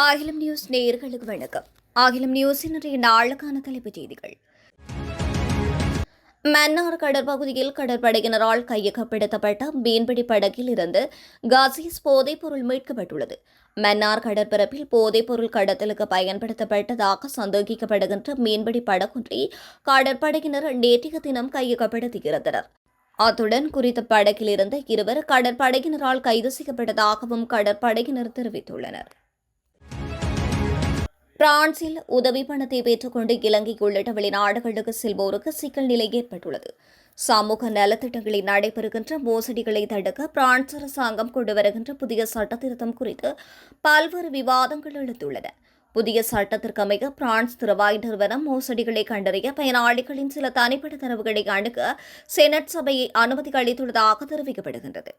அகிலம் நியூஸ் நேயர்களுக்கு வணக்கம். அகிலம் நியூஸின் இன்றைய நாளுக்கான தலைப்புச் செய்திகள். மன்னார் கடற்பகுதியில் கடற்படையினரால் கையகப்படுத்தப்பட்ட மீன்பிடி படகில் இருந்து காசிஸ் போதைப் பொருள் மீட்கப்பட்டுள்ளது. மன்னார் கடற்பரப்பில் போதைப் பொருள் கடத்தலுக்கு பயன்படுத்தப்பட்டதாக சந்தேகிக்கப்படுகின்ற மீன்பிடி படகொன்றை கடற்படையினர் நேற்றைய தினம் கையகப்படுத்தியிருந்தனர். அத்துடன் குறித்த படகில் இருந்த இருவர் கடற்படையினரால் கைது செய்யப்பட்டதாகவும் கடற்படையினர் தெரிவித்துள்ளனர். பிரான்சில் உதவி பணத்தை பெற்றுக் கொண்டு இலங்கை உள்ளிட்ட வெளிநாடுகளுக்கு செல்வோருக்கு சிக்கல் நிலை ஏற்பட்டுள்ளது. சமூக நலத்திட்டங்களில் நடைபெறுகின்ற மோசடிகளை தடுக்க பிரான்ஸ் அரசாங்கம் கொண்டு வருகின்ற புதிய சட்டத்திருத்தம் குறித்து பல்வேறு விவாதங்கள் எழுந்துள்ளன. புதிய சட்டத்திற்கமைய பிரான்ஸ் திருவாய் நிறுவனம் மோசடிகளை கண்டறிய பயனாளிகளின் சில தனிப்பட்ட தரவுகளை அணுக செனட் சபையை அனுமதி அளித்துள்ளதாக தெரிவிக்கப்படுகின்றது.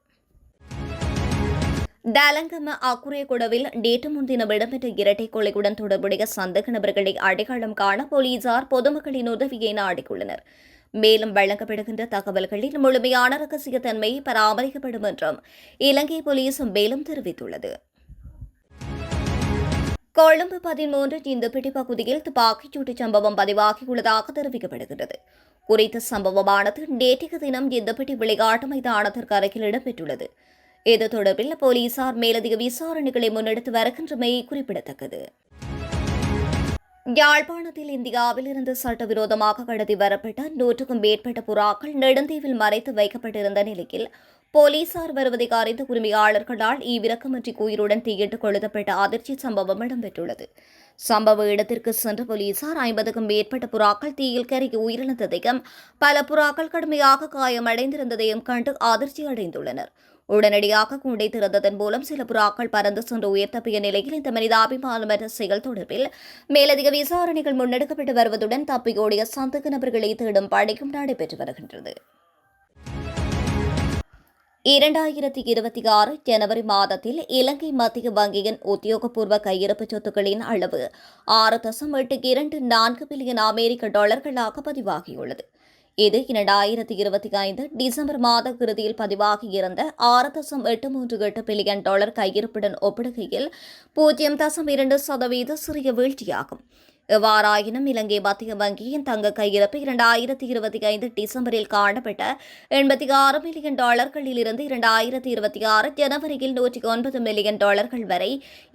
டலங்கம அக்குரேகுடவில் நேற்று முன்தினம் இடம்பெற்ற இரட்டை கொலையுடன் தொடர்புடைய சந்தேக நபர்களை அடையாளம் காண போலீசார் பொதுமக்களின் உதவியை நாடியுள்ளனர். மேலும் வழங்கப்படுகின்ற தகவல்களில் முழுமையான ரகசியத்தன்மை பராமரிக்கப்படும் என்றும் இலங்கை போலீஸ் மேலும் தெரிவித்துள்ளது. கொழும்பு 13 இந்துப்பிட்டி பகுதியில் துப்பாக்கிச்சூட்டு சம்பவம் பதிவாகியுள்ளதாக தெரிவிக்கப்படுகிறது. குறித்த சம்பவமானது நேற்றைய தினம் இந்துப்பிட்டி விளையாட்டு மைதானத்திற்கு அருகில் இடம்பெற்றுள்ளது. இது தொடர்பில் போலீசார் மேலதிக விசாரணைகளை முன்னெடுத்து வருகின்றமை குறிப்பிடத்தக்கது. யாழ்ப்பாணத்தில் இந்தியாவில் இருந்து சட்டவிரோதமாக கடத்தி வரப்பட்ட 100க்கும் மேற்பட்ட புறாக்கள் நெடுந்தீவில் மறைத்து வைக்கப்பட்டிருந்த நிலையில் போலீசார் வருவதை அறிந்த உரிமையாளர்களால் ஈவிரக்கமின்றி உயிருடன் தீயிட்டுக் கொளுத்தப்பட்ட அதிர்ச்சி சம்பவம் இடம்பெற்றுள்ளது. சம்பவ இடத்திற்கு சென்ற போலீசார் 50க்கும் மேற்பட்ட புறாக்கள் தீயில் கருகி உயிரிழந்ததையும் பல புறாக்கள் கடுமையாக காயமடைந்திருந்ததையும் கண்டு அதிர்ச்சி அடைந்துள்ளனர். உடனடியாக கூண்டை திறந்ததன் மூலம் சில புறாக்கள் பறந்து சென்று உயர் தப்பிய நிலையில் இந்த மனிதாபிமானமற்ற செயல் தொடர்பில் மேலதிக விசாரணைகள் முன்னெடுக்கப்பட்டு வருவதுடன் தப்பியோடிய சந்தேக நபர்களை தேடும் பணியும் நடைபெற்று வருகின்றது. 2026 ஜனவரி மாதத்தில் இலங்கை மத்திய வங்கியின் உத்தியோகபூர்வ கையிருப்பு சொத்துக்களின் அளவு 6.824 பில்லியன் அமெரிக்க டாலர்களாக பதிவாகியுள்ளது. இது 2025 டிசம்பர் மாத இறுதியில் பதிவாகியிருந்த 6.838 பில்லியன் டாலர் கையிருப்புடன் ஒப்பிடுகையில் 0.2% சிறிய வீழ்ச்சியாகும். எவ்வாறாயினும் இலங்கை மத்திய வங்கியின் தங்க கையிருப்பு 2025 டிசம்பரில் காணப்பட்ட 86 மில்லியன் டாலர்களில் இருந்து 2026 ஜனவரியில் 109 மில்லியன் டாலர்கள் வரை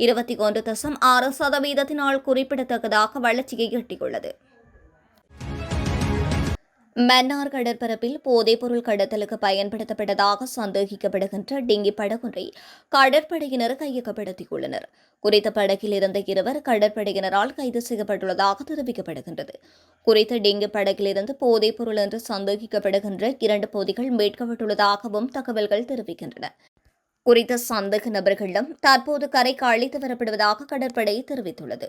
21.6%-னால் குறிப்பிடத்தக்கதாக வளர்ச்சியை எட்டியுள்ளது. மன்னார் கடற்பரப்பில் போதைப்பொருள் கடத்தலுக்கு பயன்படுத்தப்பட்டதாக சந்தேகிக்கப்படுகின்ற டிங்கி படகொன்றை கடற்படையினர் கையகப்படுத்தியுள்ளனர். குறித்த படகில் இருந்த இருவர் கடற்படையினரால் கைது செய்யப்பட்டுள்ளதாக தெரிவிக்கப்படுகின்றது. குறித்த டிங்கி படகிலிருந்து போதைப்பொருள் என்று சந்தேகிக்கப்படுகின்ற 2 பொதிகள் மீட்கப்பட்டுள்ளதாகவும் தகவல்கள் தெரிவிக்கின்றன. குறித்த சந்தேக நபர்களிடம் தற்போது கரைக்கு அழைத்து வரப்படுவதாக கடற்படை தெரிவித்துள்ளது.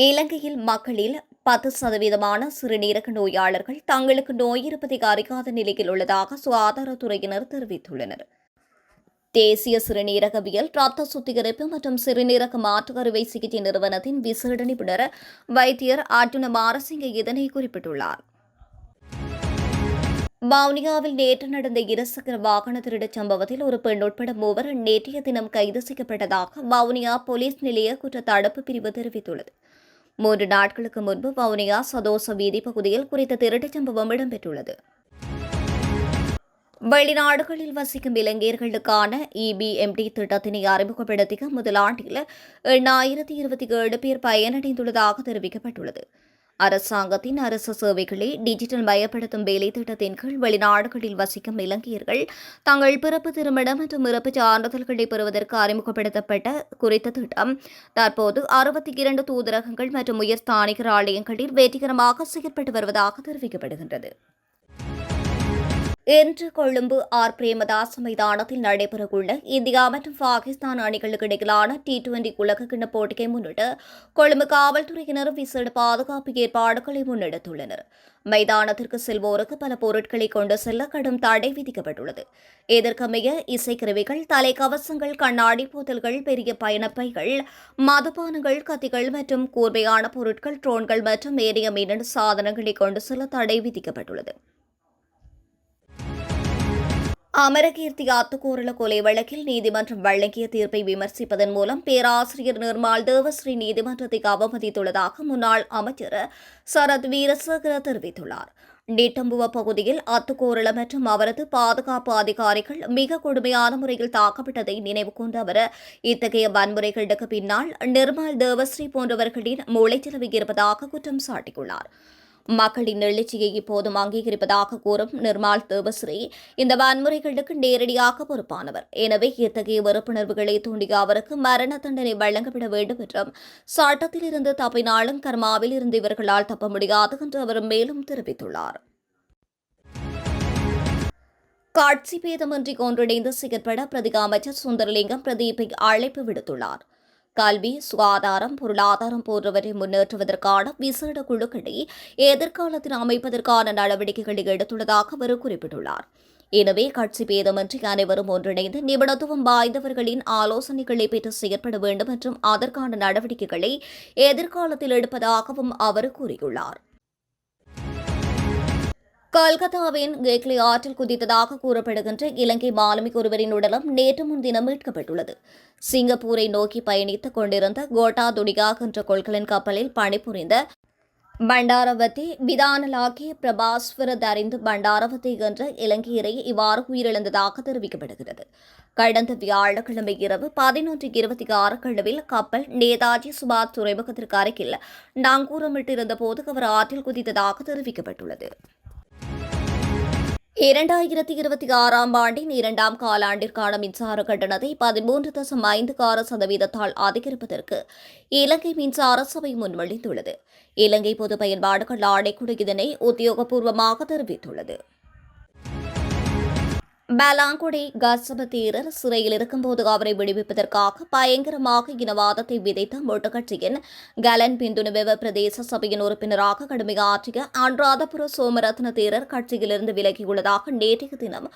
இலங்கையில் மக்களில் 10% சிறுநீரக நோயாளர்கள் தங்களுக்கு நோய் இருப்பதை அறியாத நிலையில் உள்ளதாக சுகாதாரத்துறையினர் தெரிவித்துள்ளனர். தேசிய சிறுநீரகவியல் இரத்த சுத்திகரிப்பு மற்றும் சிறுநீரக மாற்று அறுவை சிகிச்சை நிறுவனத்தின் விசேட நிபுணர் வைத்தியர் அர்ஜுன மாரசிங்க இதனை குறிப்பிட்டுள்ளார். வவுனியாவில் நேற்று நடந்த இருசக்கர வாகன திருட்டுச் சம்பவத்தில் ஒரு பெண் உட்பட 3 நேற்றைய தினம் கைது செய்யப்பட்டதாக வவுனியா போலீஸ் நிலைய குற்றத்தடுப்பு பிரிவு தெரிவித்துள்ளது. 3 நாட்களுக்கு முன்பு வவுனியா சதோச வீதி பகுதியில் குறித்த திருட்டுச் சம்பவம் இடம்பெற்றுள்ளது. வெளிநாடுகளில் வசிக்கும் இலங்கையர்களுக்கான EBMD திட்டத்தினை அறிமுகப்படுத்திய முதல் ஆண்டில் 8,027 பேர் பயனடைந்துள்ளதாக தெரிவிக்கப்பட்டுள்ளது. அரசாங்கத்தின் அரசு சேவைகளை டிஜிட்டல் மயப்படுத்தும் வேலை திட்டத்தின் கீழ் வெளிநாடுகளில் வசிக்கும் இலங்கையர்கள் தங்கள் பிறப்பு, திருமணம் மற்றும் இறப்புச் சான்றிதழ்களை பெறுவதற்கு அறிமுகப்படுத்தப்பட்ட குறித்த திட்டம் தற்போது 62 தூதரகங்கள் மற்றும் உயர் ஸ்தானிகர் ஆலயங்களில் வெற்றிகரமாக செயற்பட்டு வருவதாக தெரிவிக்கப்படுகின்றது. இன்று கொழும்பு ஆர் பிரேமதாஸ் மைதானத்தில் நடைபெறவுள்ள இந்தியா மற்றும் பாகிஸ்தான் அணிகளுக்கு இடையிலான T20 உலகக்கிண்ண போட்டியை முன்னிட்டு கொழும்பு காவல்துறையினர் விசேட பாதுகாப்பு ஏற்பாடுகளை முன்னெடுத்துள்ளனர். மைதானத்திற்கு செல்வோருக்கு பல பொருட்களை கொண்டு செல்ல கடும் தடை விதிக்கப்பட்டுள்ளது. இதற்கமைய இசைக்கருவிகள், தலைக்கவசங்கள், கண்ணாடி போத்தல்கள், பெரிய பயணப்பைகள், மதுபானங்கள், கத்திகள் மற்றும் கூர்மையான பொருட்கள், ட்ரோன்கள் மற்றும் ஏனைய மின்னணு சாதனங்களை கொண்டு செல்ல தடை விதிக்கப்பட்டுள்ளது. அமரகீர்த்தி அத்துக்கோரள கொலை வழக்கில் நீதிமன்றம் வழங்கிய தீர்ப்பை விமர்சிப்பதன் மூலம் பேராசிரியர் நிர்மால் தேவஸ்ரீ நீதிமன்றத்தை அவமதித்துள்ளதாக முன்னாள் அமைச்சர் சரத் வீரசேகர தெரிவித்துள்ளார். நிட்டம்புவ பகுதியில் அத்துக்கோரள மற்றும் அவரது பாதுகாப்பு அதிகாரிகள் மிக கொடுமையான முறையில் தாக்கப்பட்டதை நினைவு கொண்ட அவர் இத்தகைய வன்முறைகளுக்கு பின்னால் நிர்மால் தேவஸ்ரீ போன்றவர்களின் மூளைச்சலவை இருப்பதாக குற்றம் சாட்டியுள்ளார். மக்களின் எழுச்சியை இப்போதும் அங்கீகரிப்பதாக கூறும் நிர்மால் தேவஸ்ரீ இந்த வன்முறைகளுக்கு நேரடியாக பொறுப்பானவர். எனவே இத்தகைய வெறுப்புணர்வுகளை தூண்டிய அவருக்கு மரண தண்டனை வழங்கப்பட வேண்டும் என்றும் சட்டத்தில் இருந்து தப்பினாலும் கர்மாவில் இருந்து இவர்களால் தப்ப முடியாது என்று அவர் மேலும் தெரிவித்துள்ளார். காட்சி பேதமின்றி ஒன்றிணைந்து செயற்பட பிரதிகா அமைச்சர் சுந்தரலிங்கம் பிரதீப்பை அழைப்பு விடுத்துள்ளார். கல்வி, சுகாதாரம், பொருளாதாரம் போன்றவற்றை முன்னேற்றுவதற்கான விசேட குழுக்களை எதிர்காலத்தில் அமைப்பதற்கான நடவடிக்கைகளை எடுத்துள்ளதாக அவர் குறிப்பிட்டுள்ளார். எனவே கட்சி பேதமின்றி அனைவரும் ஒன்றிணைந்து நிபுணத்துவம் வாய்ந்தவர்களின் ஆலோசனைகளை பெற்று செயற்பட வேண்டும் என்றும் அதற்கான நடவடிக்கைகளை எதிர்காலத்தில் எடுப்பதாகவும் அவர் கூறியுள்ளார். கல்கத்தாவின் கேக்லி ஆற்றில் குதித்ததாக கூறப்படுகின்ற இலங்கை மாலுமி ஒருவரின் உடலம் நேற்று முன்தினம் மீட்கப்பட்டுள்ளது. சிங்கப்பூரை நோக்கி பயணித்துக் கொண்டிருந்த கோட்டா துடிகா என்ற கொள்கலன் கப்பலில் பணிபுரிந்த பண்டாரவதி விதானலாகிய பிரபாஸ்வர தரிந்து பண்டாரவதி என்ற இலங்கையரை இவ்வாறு உயிரிழந்ததாக தெரிவிக்கப்படுகிறது. கடந்த வியாழக்கிழமை இரவு 11:26 அளவில் கப்பல் நேதாஜி சுபாஷ் துறைமுகத்திற்கு அருகில் நங்கூரமிட்டிருந்த போது அவர் ஆற்றில் குதித்ததாக தெரிவிக்கப்பட்டுள்ளது. 2026ஆம் ஆண்டின் 2ஆம் காலாண்டிற்கான மின்சார கட்டணத்தை 13.5% அதிகரிப்பதற்கு இலங்கை மின்சார சபை முன்மொழிந்துள்ளது. இலங்கை பொது பயன்பாடுகள் ஆணைக்குழு இதனை உத்தியோகபூர்வமாக தெரிவித்துள்ளது. பலாங்குடி கசப தேரர் சிறையில் இருக்கும்போது அவரை விடுவிப்பதற்காக பயங்கரமாக இனவாதத்தை விதைத்த மொட்டு கட்சியின் கலன் பிந்துனுவெவ பிரதேச சபையின் உறுப்பினராக கடுமையாற்றிய அனுராதபுர சோமரத்ன தேரர் கட்சியிலிருந்து விலகியுள்ளதாக நேற்றைய தினம்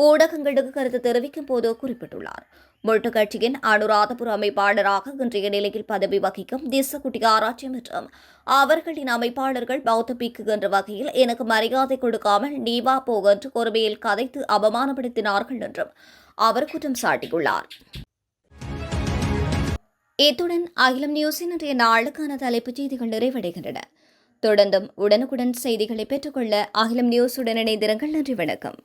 ஊடகங்களுக்கு கருத்து தெரிவிக்கும் போது குறிப்பிட்டுள்ளார். மொட்டு கட்சியின் அனுராதபுர அமைப்பாளராக இன்றைய நிலையில் பதவி வகிக்கும் திசக்குட்டி ஆராய்ச்சி மற்றும் அவர்களின் அமைப்பாளர்கள் பௌத்த பீக்கு என்ற வகையில் எனக்கு மரியாதை கொடுக்காமல் நீவா போ என்று ஒருமையில் கதைத்து அவமானப்படுத்தினார்கள் என்றும் அவர் குற்றம் சாட்டியுள்ளார். இத்துடன் அகிலம் நியூஸின் இன்றைய நாளுக்கான தலைப்புச் செய்திகள் நிறைவடைகின்றன. தொடர்ந்தும் உடனுக்குடன் செய்திகளை பெற்றுக்கொள்ள அகிலம் நியூஸுடன் இணைந்திருங்கள். நன்றி, வணக்கம்.